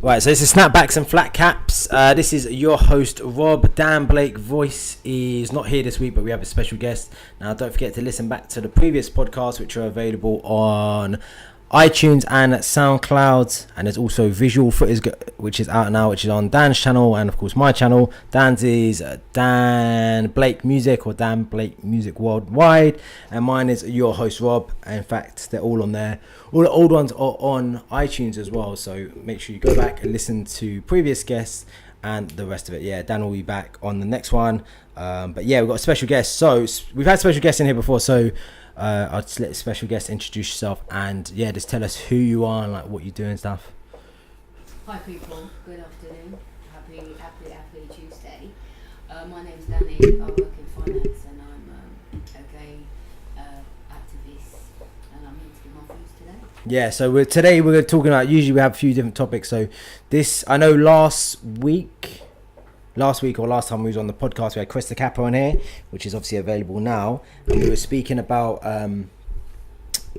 Right, so this is Snapbacks and Flatcaps. This is your host, Rob DanBlake. Voice is not here this week, but we have a special guest. Now, don't forget to listen back to the previous podcasts, which are available on iTunes and SoundCloud. And there's also visual footage, which is out now, which is on Dan's channel and, of course, my channel. Dan's is Dan Blake Music or Dan Blake Music Worldwide. And mine is Your Host Rob. In fact, they're all on there. All the old ones are on iTunes as well, so make sure you go back and listen to previous guests and the rest of it. Yeah, Dan will be back on the next one. But yeah, we've got a special guest. So we've had special guests in here before, so I'll just let the special guest introduce yourself and yeah, just tell us who you are and like what you do and stuff. Hi people, good afternoon. Happy Tuesday. My name's Dani. I work in finance and I'm a gay activist, and I'm here to give my views today. Yeah, so today we're talking about, usually we have a few different topics. So this, I know last week or last time we was on the podcast, we had Chris the Kappa on here, which is obviously available now. And we were speaking about,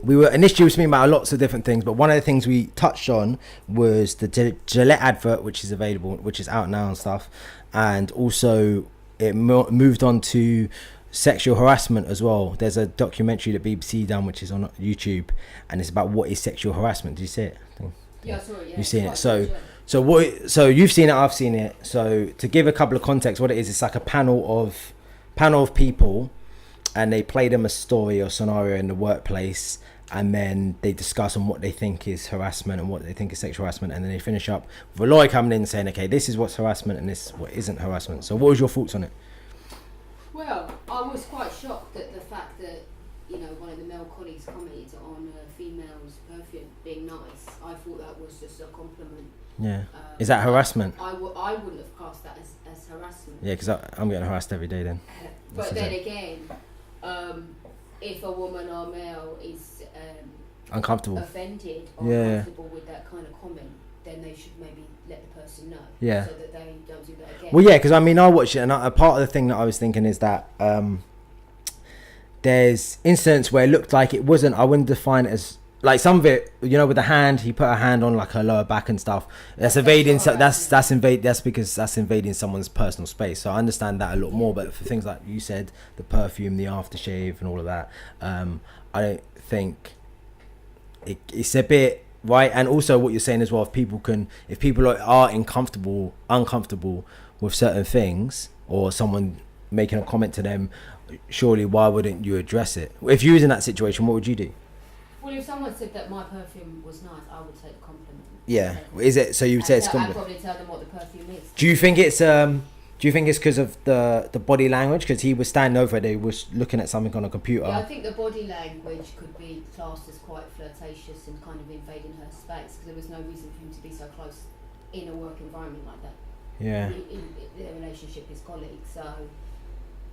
we were speaking about lots of different things, but one of the things we touched on was the Gillette advert, which is available, which is out now and stuff. And also it moved on to sexual harassment as well. There's a documentary that BBC done, which is on YouTube, and it's about what is sexual harassment. Did you see it? Yeah, I saw it. Yeah, you've seen it. So you've seen it, I've seen it. So to give a couple of context, what it is, it's like a panel of people, and they play them a story or scenario in the workplace, and then they discuss on what they think is harassment and what they think is sexual harassment, and then they finish up with a lawyer coming in saying, okay, this is what's harassment and this is what isn't harassment. So what was your thoughts on it? Well, I was quite shocked at the fact that, you know, one of the male colleagues commented on a female's perfume being nice. I thought that was just a compliment. Yeah. Is that harassment? I wouldn't have classed that as harassment. Yeah, because I'm getting harassed every day then. But then again, if a woman or male is uncomfortable, offended or uncomfortable with that kind of comment, then they should maybe let the person know, so that they don't do that again. Well, yeah, because I mean, I watched it, and a part of the thing that I was thinking is that there's incidents where it looked like it wasn't, I wouldn't define it as, like some of it, you know, with the hand, he put a hand on like her lower back and stuff. That's invading. That's because that's invading someone's personal space. So I understand that a lot more. But for things like you said, the perfume, the aftershave, and all of that, I don't think it's a bit right. And also, what you're saying as well, if people are uncomfortable with certain things, or someone making a comment to them, surely why wouldn't you address it? If you was in that situation, what would you do? Well, if someone said that my perfume was nice, I would take the compliment. Yeah, is it? So you would say it's compliment? I'd probably tell them what the perfume is. Do you think it's because of the body language? Because he was standing over there, he was looking at something on a computer. Yeah, I think the body language could be classed as quite flirtatious and kind of invading her space, because there was no reason for him to be so close in a work environment like that. Yeah. In their relationship as colleagues. So,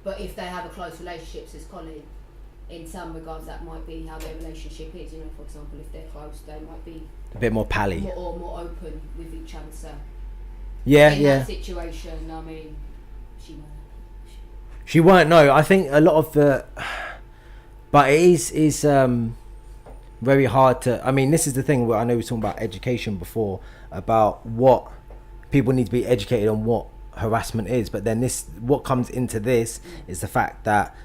but if they have a close relationship as colleagues, in some regards that might be how their relationship is. You know, for example, if they're close, they might be a bit more pally or more open with each other. So in that situation, I mean, she weren't. No, I think a lot of the, but it is very hard to. I mean, this is the thing where I know we were talking about education before, about what people need to be educated on what harassment is, but then what comes into this is the fact that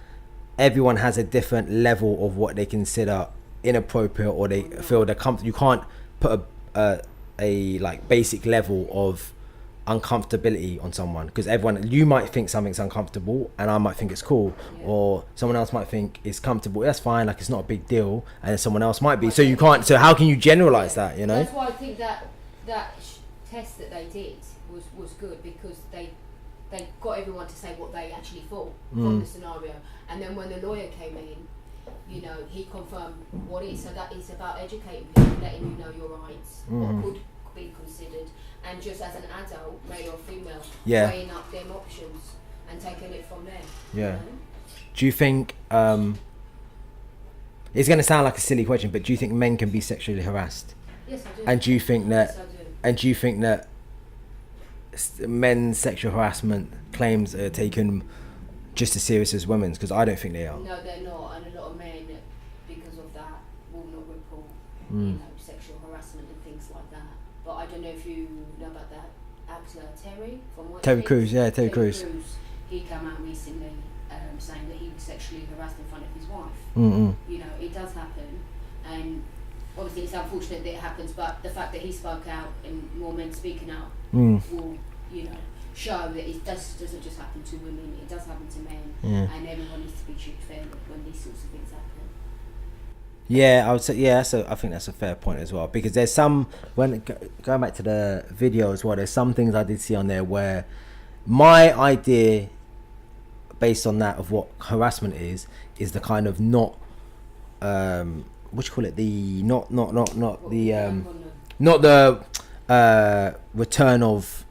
everyone has a different level of what they consider inappropriate, or they feel they're comfortable. You can't put a like basic level of uncomfortability on someone, because you might think something's uncomfortable and I might think it's cool, or someone else might think it's comfortable. That's fine, like it's not a big deal, and then someone else might be. So you can't. So how can you generalize that? You know. That's why I think that test that they did was good, because they got everyone to say what they actually thought from the scenario, and then when the lawyer came in, you know, he confirmed what it is. So that is about educating people, letting you know your rights, what could be considered, and just as an adult, male or female, weighing up them options and taking it from there. Yeah. You know? Do you think it's going to sound like a silly question, but do you think men can be sexually harassed? Yes, I do. And do you think that? Yes, I do. And do you think that men's sexual harassment claims are taken just as serious as women's? Because I don't think they are. No, they're not, and a lot of men, because of that, will not report, you know, sexual harassment and things like that. but I don't know if you know about that actor Terry from White Terry Chicks. Crews, yeah, Terry Crews. He came out recently saying that he was sexually harassed in front of his wife. Mm-mm. You know, it does happen, and obviously it's unfortunate that it happens, but the fact that he spoke out and more men speaking out will, you know, show that it doesn't just happen to women, it does happen to men, and everyone needs to be treated fairly when these sorts of things happen. Yeah, I would say, yeah, so I think that's a fair point as well, because there's some, when going back to the video as well, there's some things I did see on there where my idea based on that of what harassment is the kind of not what do you call it, the not the return of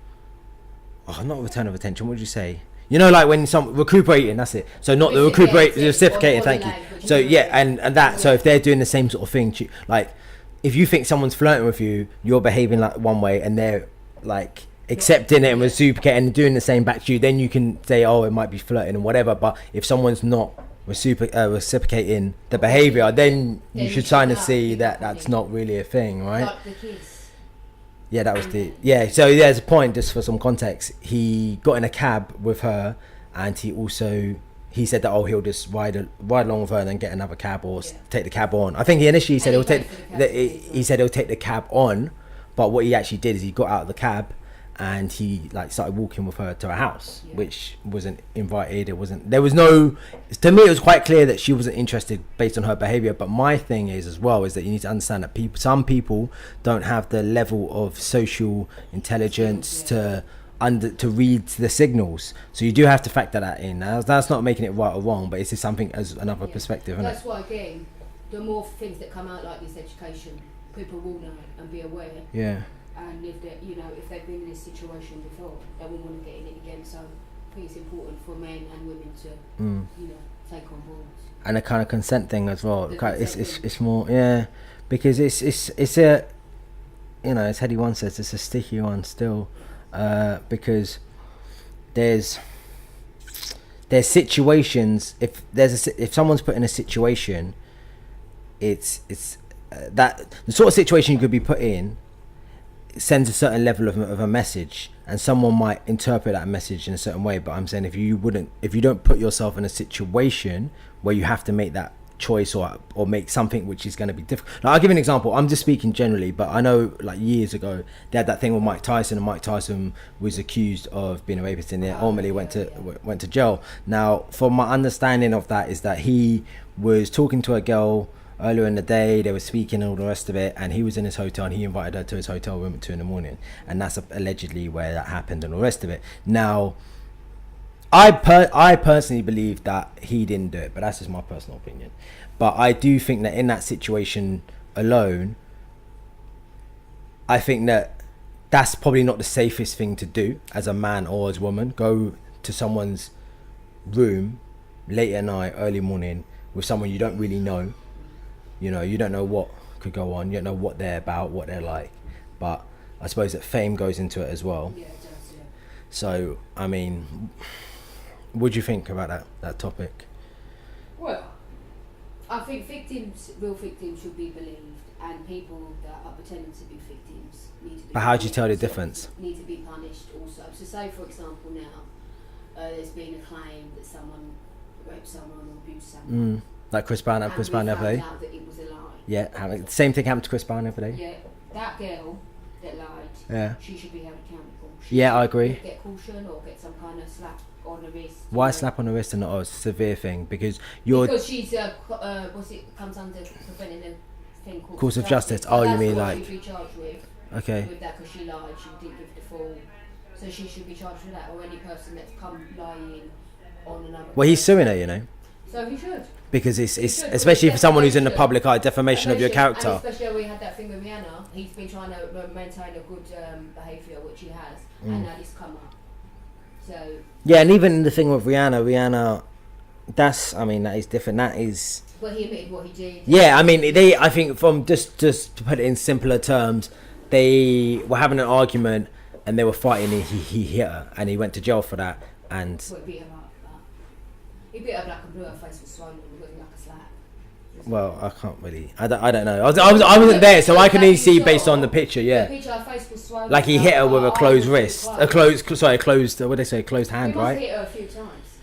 not return of attention, what would you say, you know, like when some recuperating, that's it, so not the recuperating, reciprocating, thank you. So yeah, and that, so if they're doing the same sort of thing, like if you think someone's flirting with you, you're behaving like one way and they're like accepting it and reciprocating and doing the same back to you, then you can say, oh, it might be flirting and whatever. But if someone's not reciprocating the behavior, then you should kind of see that that's not really a thing, right? Like the kids. Yeah, that was so there's a point, just for some context. He got in a cab with her, and he said that, oh, he'll just ride along with her and then get another cab or take the cab on. I think he initially said he'll take the cab on, but what he actually did is he got out of the cab and he like started walking with her to her house, which wasn't invited. There was no, to me it was quite clear that she wasn't interested based on her behavior. But my thing is as well is that you need to understand that some people don't have the level of social intelligence to read the signals, so you do have to factor that in. That's not making it right or wrong, but it's just something as another perspective, isn't that's why, again, the more things that come out like this education, people will know and be aware. And if they, you know, if they've been in this situation before, they won't want to get in it again. So I think it's important for men and women to, you know, take on board. And a kind of consent thing as well. It's more, because it's a, you know, as Heady One says, it's a sticky one still, because there's situations. If someone's put in a situation, it's that the sort of situation you could be put in sends a certain level of a message, and someone might interpret that message in a certain way. But I'm saying if you don't put yourself in a situation where you have to make that choice or make something which is going to be difficult. Like, I'll give you an example. I'm just speaking generally, but I know like years ago they had that thing with Mike Tyson, and Mike Tyson was accused of being a rapist and ultimately went to jail. Now, from my understanding of that is that he was talking to a girl earlier in the day, they were speaking and all the rest of it, and he was in his hotel and he invited her to his hotel room at 2 a.m, and that's allegedly where that happened and all the rest of it. Now, I personally believe that he didn't do it, but that's just my personal opinion. But I do think that in that situation alone, I think that that's probably not the safest thing to do as a man or as a woman. Go to someone's room late at night, early morning with someone you don't really know. You know, you don't know what could go on. You don't know what they're about, what they're like. But I suppose that fame goes into it as well. Yeah, it does, yeah. So, I mean, what do you think about that topic? Well, I think real victims should be believed, and people that are pretending to be victims need to be. But how do you tell the difference? Need to be punished also. So, say for example now, there's been a claim that someone raped someone or abused someone. Like Chris Brown the other day. Out that it was a lie. Yeah, same thing happened to Chris Brown the other day. Yeah, that girl that lied. Yeah. She should be held accountable. I agree. Get caution or get some kind of slap on the wrist. Why slap on the wrist and not a severe thing? Because she's comes under preventing a thing called course of justice. Oh, you mean like? She'd be charged with. Okay. With that, because she lied, she didn't give the full. So she should be charged with that, or any person that's come lying on another. Well, he's suing her, you know. So he should. Because it's especially for someone who's in the public eye, defamation of your character. And especially we had that thing with Rihanna. He's been trying to maintain a good behaviour, which he has, and now this come up. So. Yeah, and even the thing with Rihanna, that is different. That is. Well, he admitted what he did. Yeah, I mean, I think from just to put it in simpler terms, they were having an argument and they were fighting. And he hit her, and he went to jail for that. And. Well, he beat her up. He beat her black and blue. Her face was swollen. It wasn't like a slap. Well, I can't really. I don't know. I wasn't there, so I can only see based on the picture. Yeah. The picture, her face was swollen. Like he hit her with a closed wrist, a closed. Sorry, closed. What they say? Closed hand, He must right? have hit her a few times.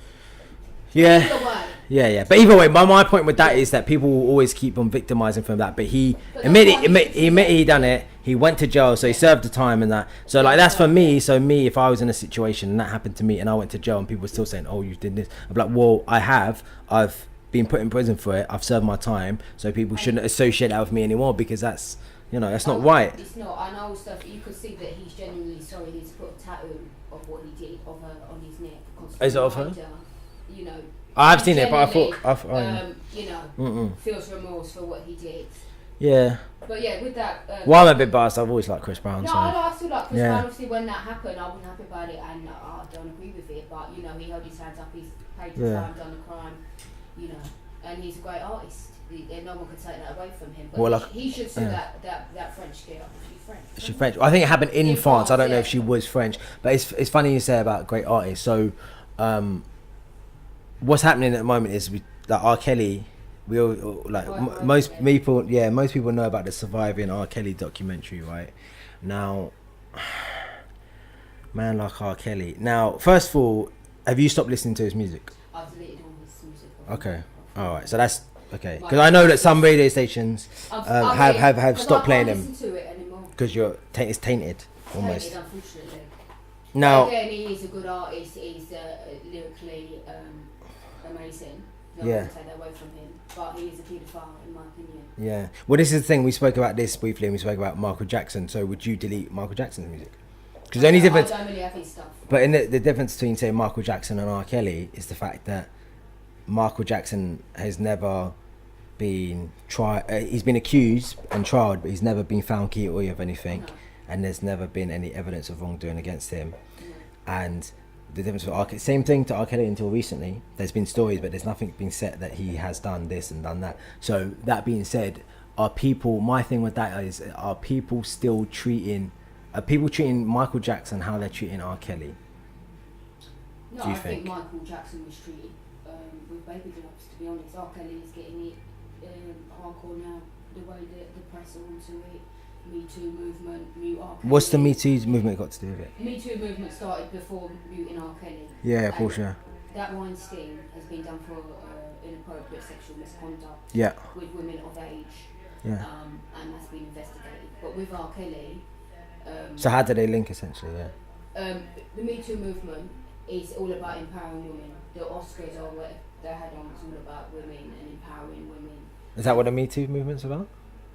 Yeah. Either way. Yeah. But either way, my point with that is that people will always keep on victimizing from that. But he admitted he done it. He went to jail, so he served the time and that. So like that's for me. So me, if I was in a situation and that happened to me and I went to jail and people were still saying, "Oh, you did this," I'm like, "Well, I've been put in prison for it. I've served my time, so people shouldn't associate that with me anymore because that's that's not right." It's not. I know stuff. You could see that he's genuinely sorry. He's put a tattoo of what he did of her on his neck. Is it of her? You know. I've seen it, but I thought feels remorse for what he did. Yeah. But yeah, with that. Well, I'm a bit biased. I've always liked Chris Brown. No, So. I still like Chris Brown. Obviously, when that happened, I wasn't happy about it, and I don't agree with it. But he held his hands up. He's paid the time, done the crime. And he's a great artist. No one could take that away from him. But well, he should sue that French girl. She's French. I think it happened in France. I don't know if she was French, but it's funny you say about great artists. So, what's happening at the moment is like R. Kelly. We all like most people. Yeah, most people know about the Surviving R. Kelly documentary, right? Now, man like R. Kelly. Now, first of all, have you stopped listening to his music? I've deleted all his music. Okay. All right. So that's okay. Because I know that some radio stations have stopped playing them. Because it's tainted almost. Tainted, unfortunately. Now, again, he is a good artist. He's lyrically amazing. No one can take that away from him. But he is a paedophile, in my opinion. Yeah. Well, this is the thing. We spoke about this briefly, and we spoke about Michael Jackson. So, would you delete Michael Jackson's music? Because the only difference. I don't really have his stuff. But in the difference between, say, Michael Jackson and R. Kelly is the fact that Michael Jackson has never been tried. He's been accused and tried, but he's never been found guilty of anything, and there's never been any evidence of wrongdoing against him. And the difference with R. Kelly, same thing to R. Kelly until recently. There's been stories, but there's nothing been said that he has done this and done that. So that being said, my thing with that is, are people treating Michael Jackson how they're treating R. Kelly? No, I think Michael Jackson was treated with baby gloves, to be honest. R. Kelly is getting it hardcore now, the way that the press are onto it. Me Too movement, mute R. Kelly. What's the Me Too movement got to do with it? Me Too movement started before muting R. Kelly. Yeah, of course, yeah. That Weinstein has been done for inappropriate sexual misconduct with women of age. Yeah. And that's been investigated. But with R. Kelly... so how do they link, essentially, the Me Too movement is all about empowering women. The Oscars or what they had on was all about women and empowering women. Is that what the Me Too movement's about?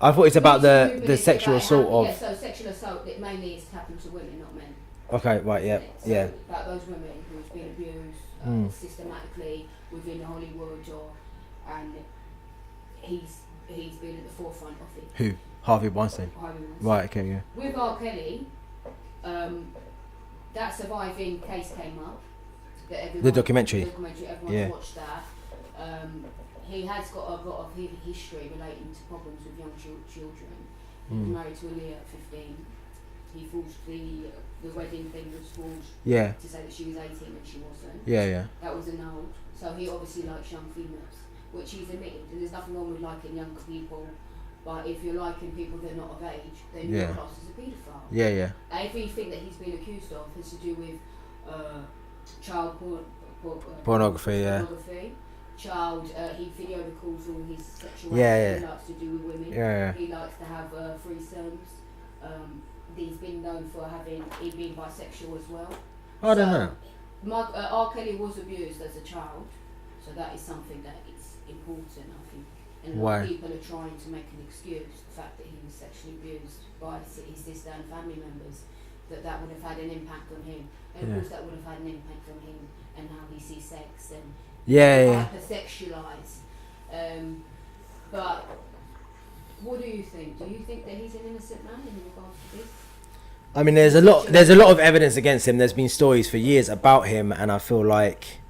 I thought it's about the sexual assault of... Yeah, so sexual assault, it mainly is happened to women, not men. Okay, right, yeah, so about those women who've been abused systematically within Hollywood, and he's been at the forefront of it. Who? Harvey Weinstein? Right, okay, yeah. With R. Kelly, that Surviving case came up. The documentary. Everyone's watched that. He has got a lot of history relating to problems with young children. He was married to Aaliyah at 15. He forged the wedding thing was forged to say that she was 18 when she wasn't. Yeah. That was annulled. So he obviously likes young females, which he's admitted. And there's nothing wrong with liking young people, but if you're liking people that are not of age, then you're classed as a paedophile. Yeah. Everything that he's been accused of has to do with child pornography. He video records all his sexuality. He likes to do with women. He likes to have threesomes. He's been known for being bisexual as well. I don't know. R. Kelly was abused as a child, so that is something that is important, I think. And a lot of people are trying to make an excuse the fact that he was sexually abused by his sister and family members, that would have had an impact on him. And of course that would have had an impact on him and how he sees sex and hypersexualised. But what do you think? Do you think that he's an innocent man in regards to this? I mean, there's a lot of evidence against him. There's been stories for years about him, and I feel like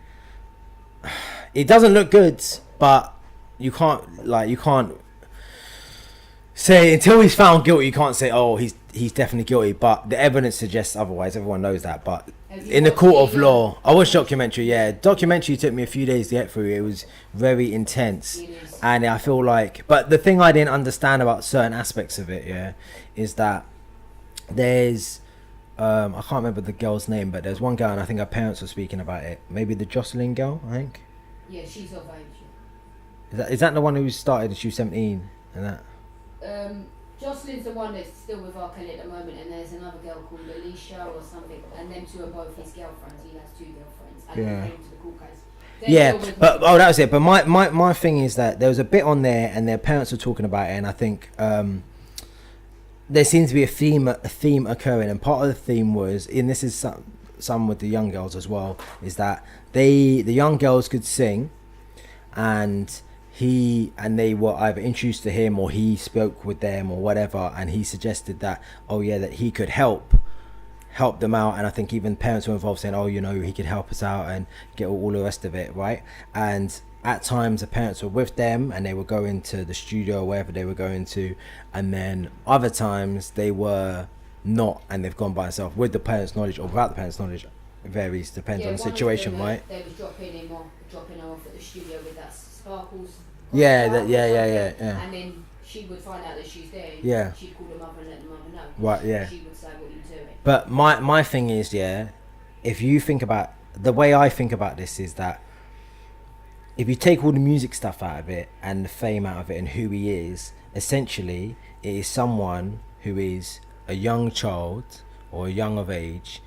it doesn't look good. But you can't. say until he's found guilty, you can't say, oh, he's definitely guilty. But the evidence suggests otherwise. Everyone knows that. But in the court of law, I watched documentary. Yeah, documentary took me a few days to get through. It was very intense, and I feel like. But the thing I didn't understand about certain aspects of it, yeah, is that there's. I can't remember the girl's name, but there's one girl, and I think her parents were speaking about it. Maybe the Jocelyn girl, I think. Yeah, she's of age. Is that the one who started and she was 17 and that? Jocelyn's the one that's still with R.Kelly at the moment, and there's another girl called Alicia or something, and them two are both his girlfriends. He has two girlfriends, and they came to the court case. Yeah, but that was it. But my thing is that there was a bit on there, and their parents were talking about it, and I think there seems to be a theme occurring, and part of the theme was, and this is some with the young girls as well, is that the young girls could sing, and they were either introduced to him or he spoke with them or whatever, and he suggested that that he could help them out, and I think even parents were involved saying, he could help us out and get all the rest of it, right? And at times the parents were with them and they were going to the studio or wherever they were going to, and then other times they were not, and they've gone by themselves with the parents' knowledge or without the parents' knowledge. It varies, depends on the situation, right? They was dropping her off at the studio with that sparkles. Yeah. And then she would find out that she's there. Yeah. She'd call the mother and let the mother know. Right. Yeah. She would say, "What are you doing?" But my thing is, if you think about the way I think about this, is that if you take all the music stuff out of it and the fame out of it and who he is, essentially it is someone who is a young child or young of age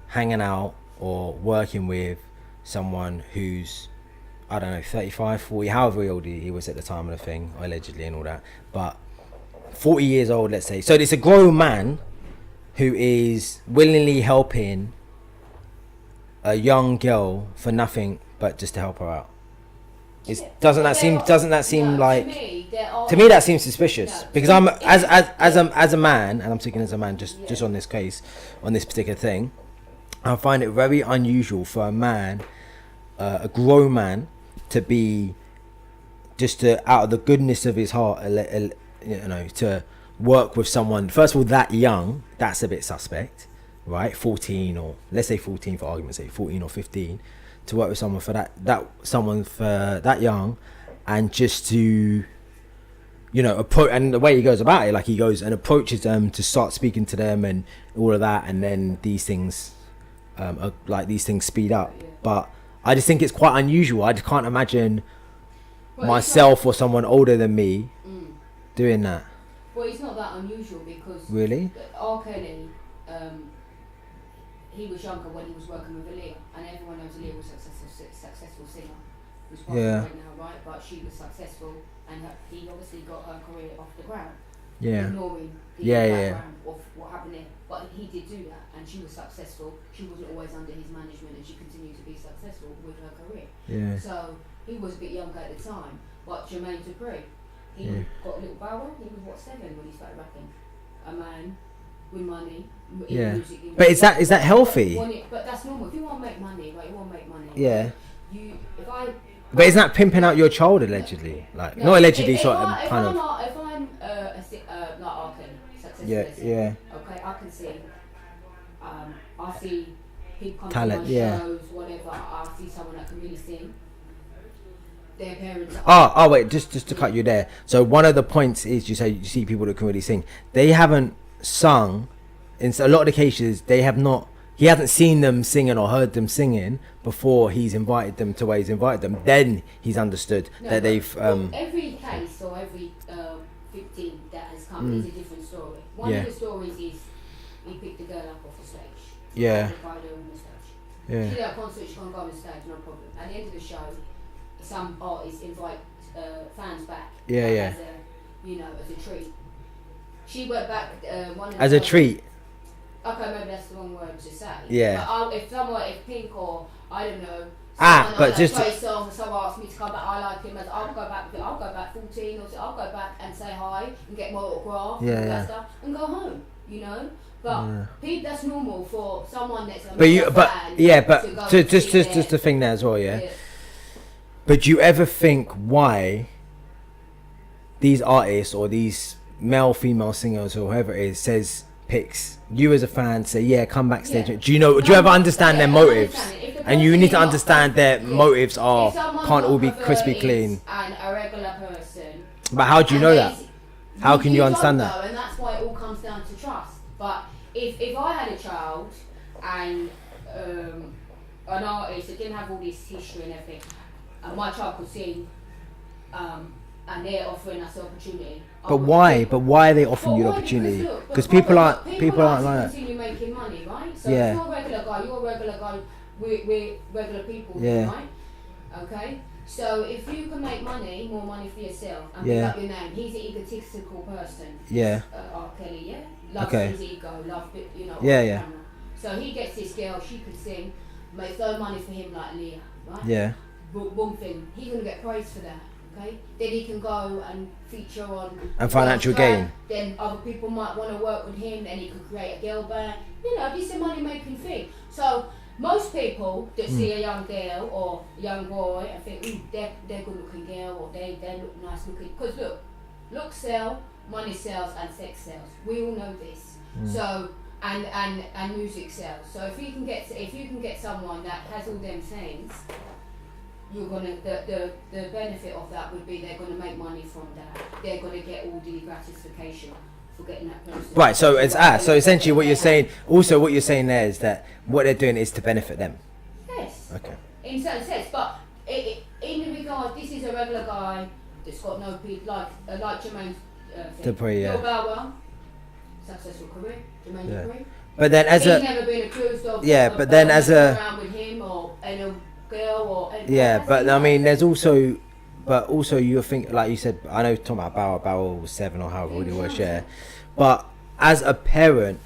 hanging out or working with someone who's, I don't know, 35, 40, however old he was at the time of the thing, allegedly and all that, but 40 years old, let's say. So it's a grown man who is willingly helping a young girl for nothing but just to help her out. Doesn't that seem like, to me that seems suspicious, because I'm as a man, and I'm speaking as a man just on this case, on this particular thing, I find it very unusual for a man, a grown man, to be just out of the goodness of his heart, to work with someone, first of all, that young. That's a bit suspect, right? 14, or let's say 14 for argument's sake, 14 or 15, to work with someone for that young, and just to approach, and the way he goes about it, like he goes and approaches them to start speaking to them and all of that, and then these things speed up. But I just think it's quite unusual. I just can't imagine myself or someone older than me doing that. Well, it's not that unusual, because really, R.Kelly, he was younger when he was working with Aaliyah, and everyone knows Aaliyah was a successful singer. Who's passed away now, right? But she was successful, and he obviously got her career off the ground. Yeah. Ignoring the background of what happened there. But he did do that, and she was successful. She wasn't always under his management, and she continued to be successful with her career. Yeah. So he was a bit younger at the time, but Jermaine Dupri, he got a little barrel. He was 7 when he started rapping. A man with money. Music, but is that healthy? But that's normal. If you want to make money, right? You want to make money. Yeah. But isn't that pimping out your child allegedly? Like, no, not allegedly, if sort I'm of kind of. If I'm like R.Kelly, successful. Yeah. Okay, I can see. I see people come talent, to my shows, whatever. I see someone that can really sing. Their parents. Wait, just to cut you there. So one of the points is, you say you see people that can really sing. They haven't sung. In a lot of the cases, they have not. He hasn't seen them singing or heard them singing before he's invited them to where he's invited them. Then he's understood that they've. Every case or every victim that has come is a different story. One of the stories is he picked the girl up off the stage. Yeah. Invited her on the stage. Yeah. She's at a concert, she can't go on the stage, no problem. At the end of the show, some artists invite fans back. Yeah. As a treat. She went back. As a treat. Okay, maybe that's the wrong word to say. Yeah. But if Pink or I don't know. But just play songs, someone asked me to come back. I like him. I'll go back 14, or so I'll go back and say hi and get my autograph and that stuff and go home. But that's normal for someone that's a just the thing there as well. Yeah. But do you ever think why these artists or these male, female singers or whoever it is picks you as a fan, say, yeah, come backstage. Yeah. Do you ever understand their motives? And you need to understand their motives can't all be crispy clean. And a regular person. But how do you know that? How can you understand that? And that's why it all comes down to trust. But if I had a child and an artist that didn't have all this history and everything, and my child could sing, and they're offering us the opportunity. But why? But why are they offering you the opportunity? Because people aren't like that. Continue making money, right? So yeah. if you're a regular guy, we're regular people, yeah. right? Okay. So if you can make more money for yourself, and pick up your name, he's an egotistical person. Yeah. R.Kelly, yeah. Loves his ego, Yeah. Camera. So he gets this girl, she could sing, makes no money for him like Leah, right? Yeah. But one thing, he's gonna get praised for that. Okay? Then he can go and feature on and financial gain. Then other people might want to work with him. Then he could create a girl band. This is a money making thing. So most people that see a young girl or a young boy and think, they're good looking girl or they look nice looking. Because looks sell, money sells, and sex sells. We all know this. So and music sells. So if you can get someone that has all them things, you're gonna the benefit of that would be they're gonna make money from that. They're gonna get all the gratification for getting that person. Right. So so essentially what you're saying. Also, what you're saying there is that what they're doing is to benefit them. Yes. Okay. In certain sense, but in the regard, this is a regular guy that's got no like Jermaine Dupri, yeah. Bill Bow, successful career. Jermaine Dupri. But then he's never been accused of. Yeah, but then as a around with him or girl or but I mean there's also you think, like you said, I know talking about Bow was 7 or however old he was, but as a parent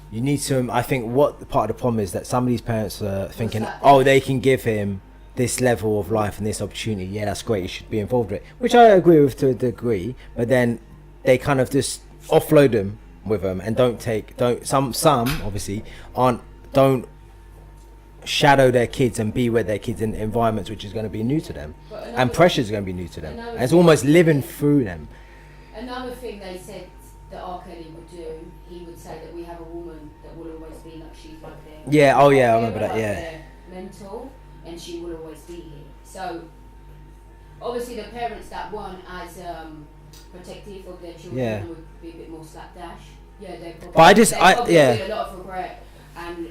you need to, I think what part of the problem is that some of these parents are thinking, they can give him this level of life and this opportunity, that's great, he should be involved with it, which I agree with to a degree, but then they kind of just offload them with them and some obviously don't shadow their kids and be with their kids in environments which is going to be new to them, and pressure is going to be new to them, and it's almost living through them. Another thing they said that R.Kelly would do, he would say that we have a woman that will always be like she's like there. I remember that. Mental, and she will always be here. So obviously the parents that weren't as protective of their children would be a bit more slapdash. They probably feel a lot of regret. And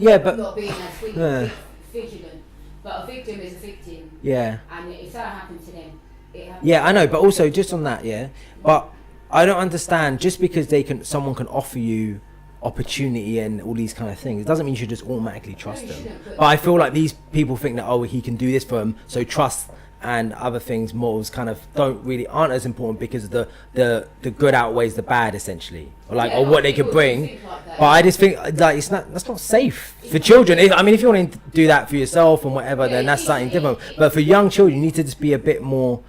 about not being as vigilant, but a victim is a victim. And if that happened to them, it happened. I know, but also just on that, but I don't understand, just because someone can offer you opportunity and all these kind of things, it doesn't mean you should just automatically trust them. But I feel like these people think that he can do this for them, so trust and other things, morals kind of aren't as important because the good outweighs the bad, essentially, or what they could bring. But I just think that's not safe for children. If you want to do that for yourself and whatever, then that's something different. But for young children, you need to just be a bit more.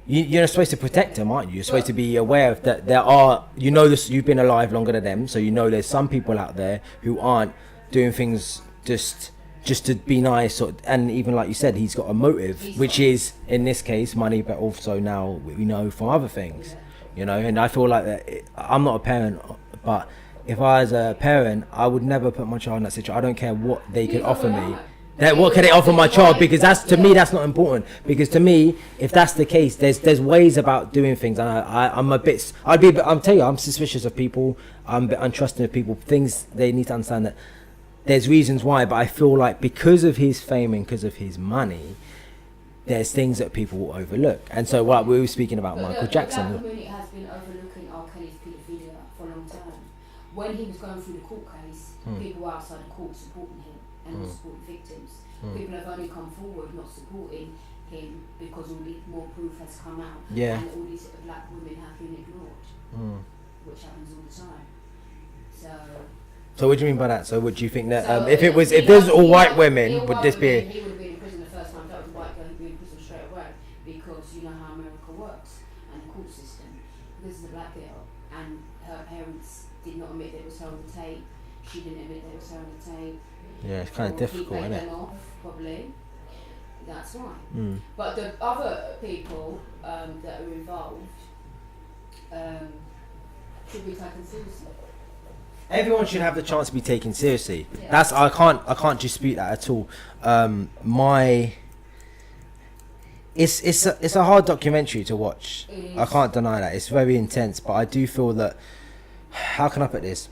You're supposed to protect them, aren't you? You're supposed to be aware of that. There are, this. You've been alive longer than them, so there's some people out there who aren't doing things just to be nice, and even like you said, he's got a motive, which is in this case money, but also now we know from other things, and I feel like that I'm not a parent, but if I was a parent, I would never put my child in that situation. I don't care what they could offer me. What can they offer my child? Because to me that's not important. Because to me, if that's the case, there's ways about doing things, and I'm telling you, I'm suspicious of people. I'm a bit untrusting of people. Things they need to understand that. There's reasons why, but I feel like because of his fame and because of his money, there's things that people will overlook. And so, we were speaking about Michael Jackson. The black community has been overlooking R.Kelly's paedophilia for a long time. When he was going through the court case, people were outside the court supporting him and supporting victims. People have only come forward not supporting him because more proof has come out. And all these black women have been ignored, which happens all the time. So what do you mean by that? So what do you think that if there's all white women, would this be? He would have been in prison the first time. That was a white girl, he'd be in prison straight away, because you know how America works and the court system. This is a black girl, and her parents did not admit they was her on the tape. She didn't admit they was her on the tape. Yeah, it's kind of difficult, isn't it? Off, probably. that's fine. But the other people that are involved should be taken seriously. Everyone should have the chance to be taken seriously. Yeah. I can't dispute that at all. It's a hard documentary to watch. I can't deny that. It's very intense, but I do feel that, how can I put this?